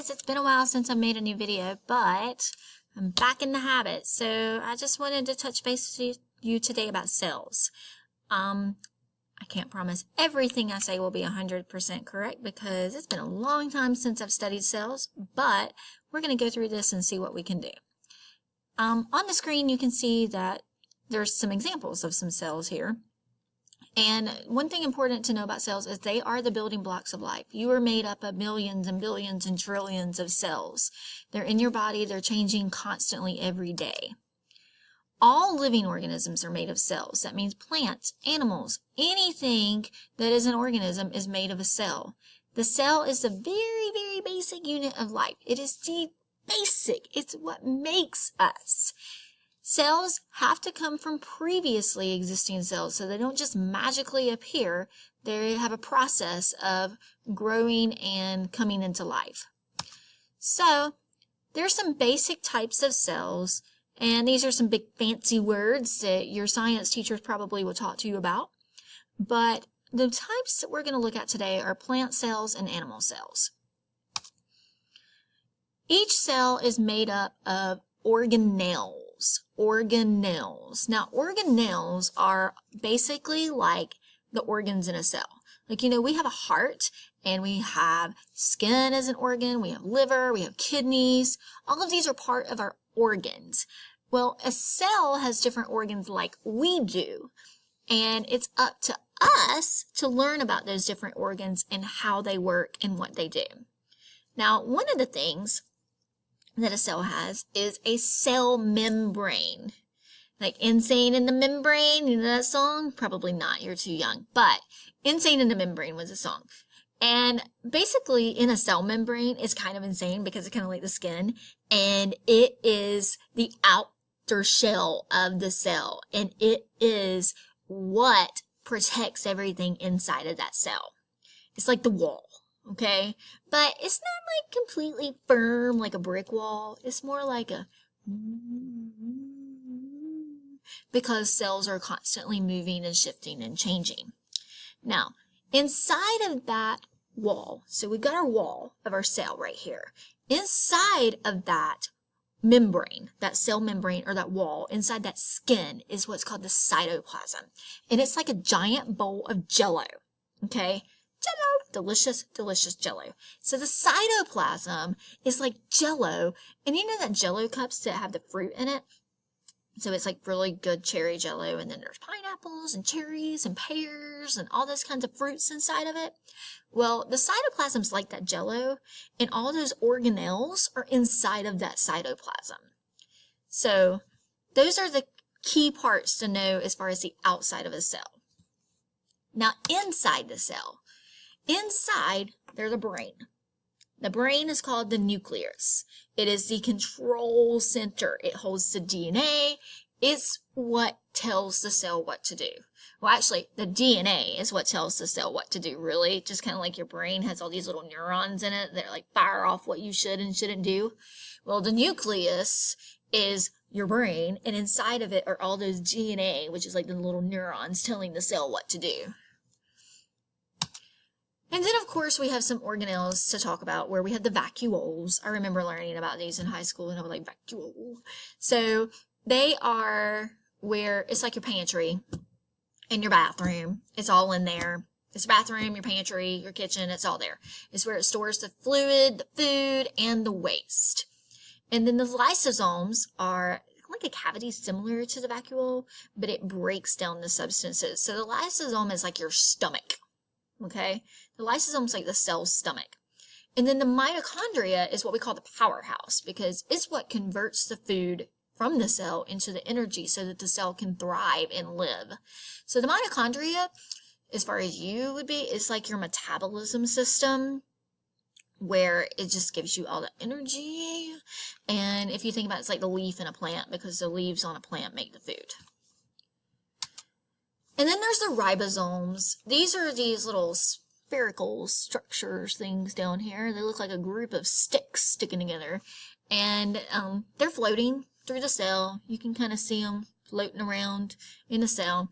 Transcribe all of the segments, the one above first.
guys, it's been a while since I made a new video, but I'm back in the habit, so I just wanted to touch base with you today about cells. I can't promise everything I say will be 100% correct because it's been a long time since I've studied cells, but we're going to go through this and see what we can do. On the screen you can see that there's some examples of some cells here. And one thing important to know about cells is they are the building blocks of life. You are made up of millions and billions and trillions of cells. They're in your body, they're changing constantly every day. All living organisms are made of cells. That means plants, animals, anything that is an organism is made of a cell. The cell is the very, very basic unit of life. It is the basic. It's what makes us. Cells have to come from previously existing cells, so they don't just magically appear. They have a process of growing and coming into life. So there's some basic types of cells, and these are some big fancy words that your science teachers probably will talk to you about. But the types that we're going to look at today are plant cells and animal cells. Each cell is made up of organelles. Organelles. Now, organelles are basically like the organs in a cell. Like, you know, we have a heart and we have skin as an organ, we have liver, we have kidneys. All of these are part of our organs. Well, a cell has different organs like we do, and it's up to us to learn about those different organs and how they work and what they do. Now, one of the things that a cell has is a cell membrane. Like Insane in the Membrane, you know that song? Probably not, you're too young. But Insane in the Membrane was a song. And basically in a cell membrane is kind of insane because it's kind of like the skin. And it is the outer shell of the cell. And it is what protects everything inside of that cell. It's like the wall. Okay, but it's not like completely firm like a brick wall. It's more like a because cells are constantly moving and shifting and changing. Now, inside of that wall, so we've got our wall of our cell right here. Inside of that membrane, that cell membrane or that wall, inside that skin is what's called the cytoplasm. And it's like a giant bowl of Jell-O, okay? Jell-O, delicious, delicious Jell-O. So the cytoplasm is like Jell-O, and you know that Jell-O cups that have the fruit in it? So it's like really good cherry Jell-O, and then there's pineapples and cherries and pears and all those kinds of fruits inside of it. Well, the cytoplasm's like that Jell-O, and all those organelles are inside of that cytoplasm. So those are the key parts to know as far as the outside of a cell. Now inside the cell, inside, there's a brain. The brain is called the nucleus. It is the control center. It holds the DNA. It's what tells the cell what to do. Well, actually, the DNA is what tells the cell what to do, really. Just kind of like your brain has all these little neurons in it that like fire off what you should and shouldn't do. Well, the nucleus is your brain, and inside of it are all those DNA, which is like the little neurons telling the cell what to do. And then, of course, we have some organelles to talk about where we have the vacuoles. I remember learning about these in high school, and I was like, vacuole. So they are where it's like your pantry and your bathroom. It's all in there. It's your bathroom, your pantry, your kitchen. It's all there. It's where it stores the fluid, the food, and the waste. And then the lysosomes are like a cavity similar to the vacuole, but it breaks down the substances. So the lysosome is like your stomach. Okay, the lysosome is like the cell's stomach. And then the mitochondria is what we call the powerhouse because it's what converts the food from the cell into the energy so that the cell can thrive and live. So the mitochondria, as far as you would be, is like your metabolism system where it just gives you all the energy. And if you think about it, it's like the leaf in a plant because the leaves on a plant make the food. And then there's the ribosomes. These are these little spherical structures things down here. They look like a group of sticks sticking together. And they're floating through the cell. You can kind of see them floating around in the cell.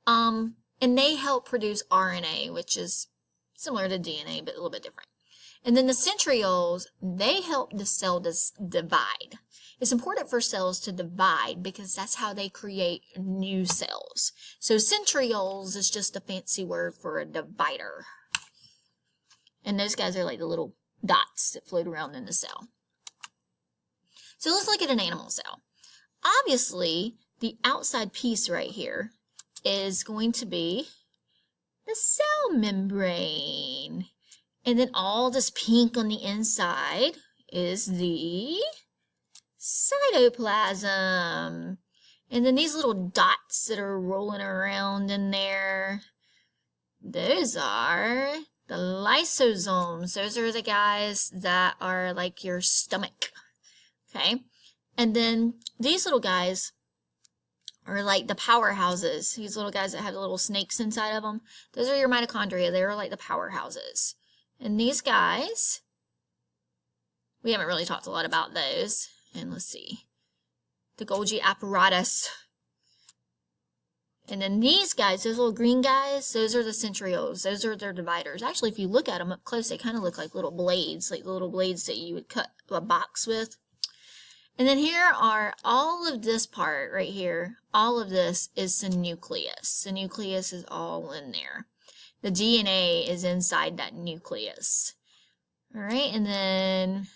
And they help produce RNA, which is similar to DNA, but a little bit different. And then the centrioles, they help the cell divide. It's important for cells to divide because that's how they create new cells. So centrioles is just a fancy word for a divider. And those guys are like the little dots that float around in the cell. So let's look at an animal cell. Obviously, the outside piece right here is going to be the cell membrane. And then all this pink on the inside is the cytoplasm. And then these little dots that are rolling around in there, those are the lysosomes. Those are the guys that are like your stomach. Okay? And then these little guys are like the powerhouses. These little guys that have the little snakes inside of them. Those are your mitochondria. They're like the powerhouses. And these guys, we haven't really talked a lot about those. And let's see. The Golgi apparatus. And then these guys, those little green guys, those are the centrioles. Those are their dividers. Actually, if you look at them up close, they kind of look like little blades, like the little blades that you would cut a box with. And then here are all of this part right here. All of this is the nucleus. The nucleus is all in there. The DNA is inside that nucleus. All right, and then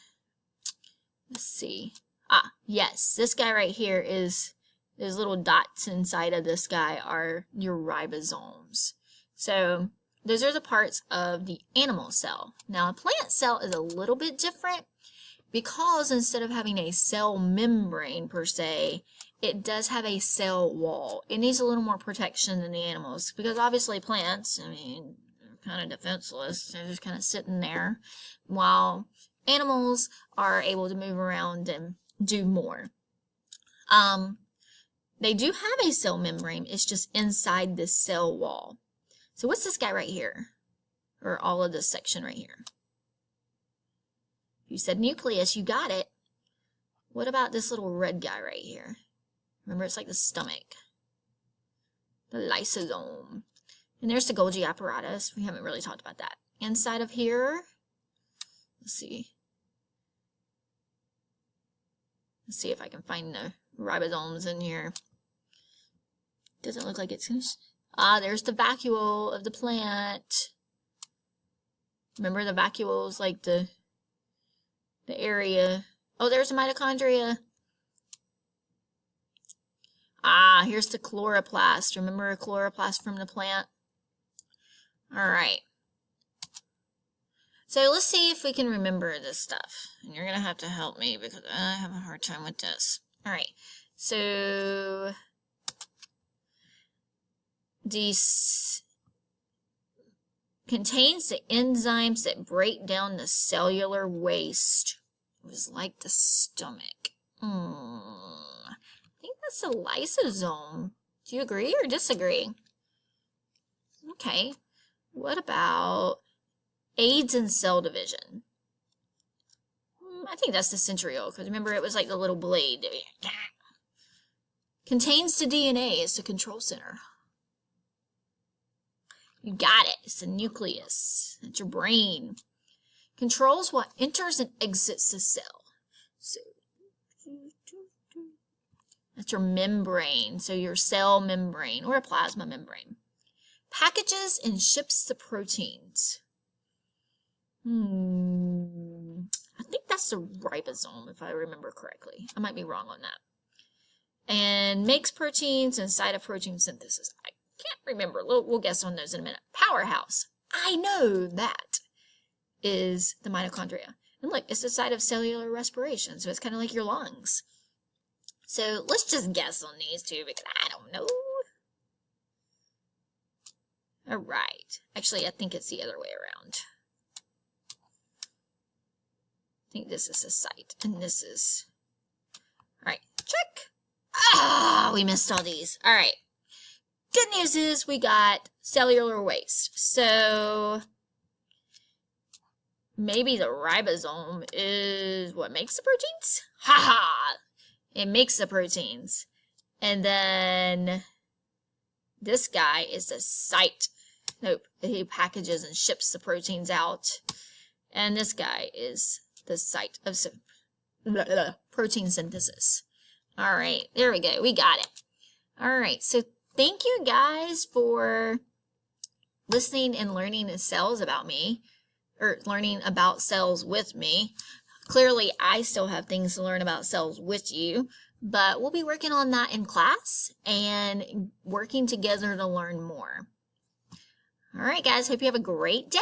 let's see. Yes, this guy right here is, those little dots inside of this guy are your ribosomes. So those are the parts of the animal cell. Now a plant cell is a little bit different because instead of having a cell membrane per se, it does have a cell wall. It needs a little more protection than the animals because obviously plants, I mean, they're kind of defenseless. They're just kind of sitting there while animals are able to move around and do more. They do have a cell membrane. It's just inside this cell wall. So what's this guy right here? Or all of this section right here? You said nucleus, you got it. What about this little red guy right here? Remember, it's like the stomach. The lysosome. And there's the Golgi apparatus. We haven't really talked about that. Inside of here, let's see. Let's see if I can find the ribosomes in here. Doesn't look like it's gonna... there's the vacuole of the plant. Remember the vacuole is like the area. Oh, there's the mitochondria. Here's the chloroplast. Remember a chloroplast from the plant? All right. So let's see if we can remember this stuff. And you're going to have to help me because I have a hard time with this. All right. So these contains the enzymes that break down the cellular waste. It was like the stomach. I think that's a lysosome. Do you agree or disagree? Okay. What about aids in cell division? I think that's the centriole, because remember it was like the little blade. Contains the DNA. It's the control center. You got it. It's the nucleus. It's your brain. Controls what enters and exits the cell. So that's your membrane. So your cell membrane or a plasma membrane. Packages and ships the proteins. I think that's the ribosome, if I remember correctly. I might be wrong on that. And makes proteins inside of protein synthesis. I can't remember. We'll guess on those in a minute. Powerhouse. I know that is the mitochondria. And look, it's the site of cellular respiration, so it's kind of like your lungs. So let's just guess on these two because I don't know. All right. Actually, I think it's the other way around. I think this is the site, and this is... All right, check. We missed all these. All right. Good news is we got cellular waste. So maybe the ribosome is what makes the proteins? Ha! It makes the proteins. And then this guy is the site. Nope. He packages and ships the proteins out. And this guy is the site of protein synthesis. All right, there we go. We got it. All right, so thank you guys for listening and learning cells about me, or learning about cells with me. Clearly, I still have things to learn about cells with you, but we'll be working on that in class and working together to learn more. All right, guys, hope you have a great day.